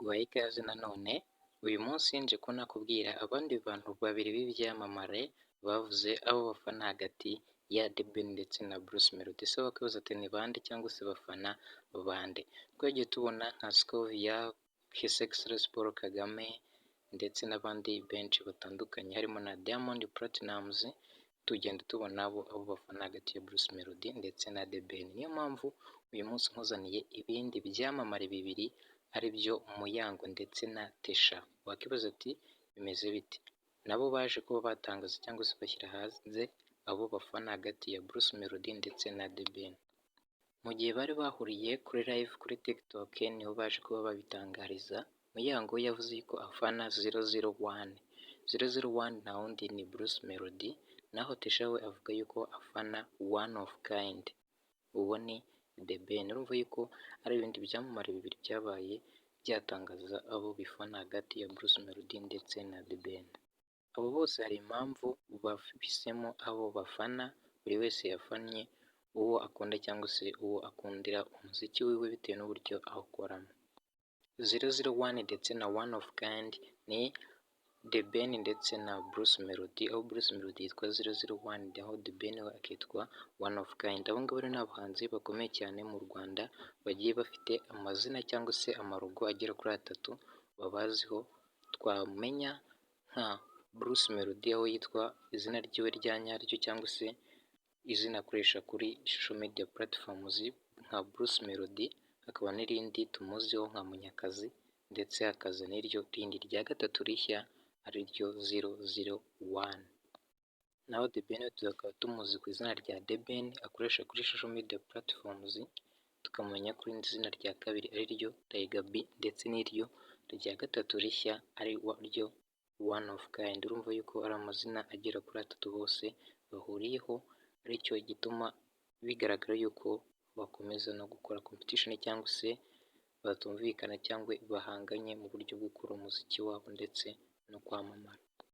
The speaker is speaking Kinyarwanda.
nguhaye ikaze nanone, uyu munsi nje ko nakubwira abandi bantu babiri b'ibyamamare bavuze abo bafana hagati ya The Ben ndetse na Bruce Melody. Se wakwibaza ati ni bande cyangwa se bafana bande? Twagiye tubona nka Scovia, His Excellency Paul Kagame ndetse n'abandi benshi batandukanye harimo na Diamond Platnumz, tugenda tubona abo bafana hagati ya Bruce Melody ndetse na The Ben. Niyo mpamvu uyu munsi nkuzaniye ibindi byamamare bibiri ari byo Muyango ndetse na Tesha. Wakibaza ati bimeze bite? Nabo baje kuba batangaza cyangwa se bashyira hanze abo bafana hagati ya Bruce Melody ndetse na The Ben. Mu gihe bari bahuriye kuri live kuri TikTok niho baje kuba babitangariza. Muyango yavuze ko afana 001. 001 nta wundi ni Bruce Melody, naho Tesha we avuga yuko afana one of kind. Uwo ni The Ben. Urumva yuko ari ibindi byamamare bibiri byabaye byatangaza abo bifana hagati ya Bruce Melody ndetse na The Ben. Abo bose hari impamvu bahisemo abo bafana, buri wese yafannye uwo akunda cyangwa se uwo akundira umuziki wiwe bitewe n'uburyo awukoramo. 001 ndetse na one of kind ni The Ben ndetse na Bruce Melody, aho Bruce Melody yitwa 001 aho The Ben we akitwa one of kind. Abo ngabo rero ni abahanzi bakomeye cyane mu Rwanda bagiye bafite amazina cyangwa se amarogo agera kuri atatu babaziho. Twamenya nka Bruce Melody aho yitwa izina ryiwe rya nyaryo cyangwa se izina akoresha kuri social media platforms nka Bruce Melody, hakaba n'irindi tumuziho nka Munyakazi ndetse hakaza n'iryo rindi rya gatatu rishya ari ryo 001. Naho The Ben tukaba tumuzi ku izina rya The Ben akoresha kuri social media platforms, tukamenya kuri izina rya kabiri ari ryo Tiger B ndetse n'iryo rya gatatu rishya ari ryo one of kind. Urumva yuko ari amazina agera kuri atatu bose bahuriyeho, aricyo gituma bigaragara yuko bakomeza no gukora competition cyangwa se batumvikana cyangwa bahanganye mu buryo bwo gukora umuziki wabo ndetse no kwamamara.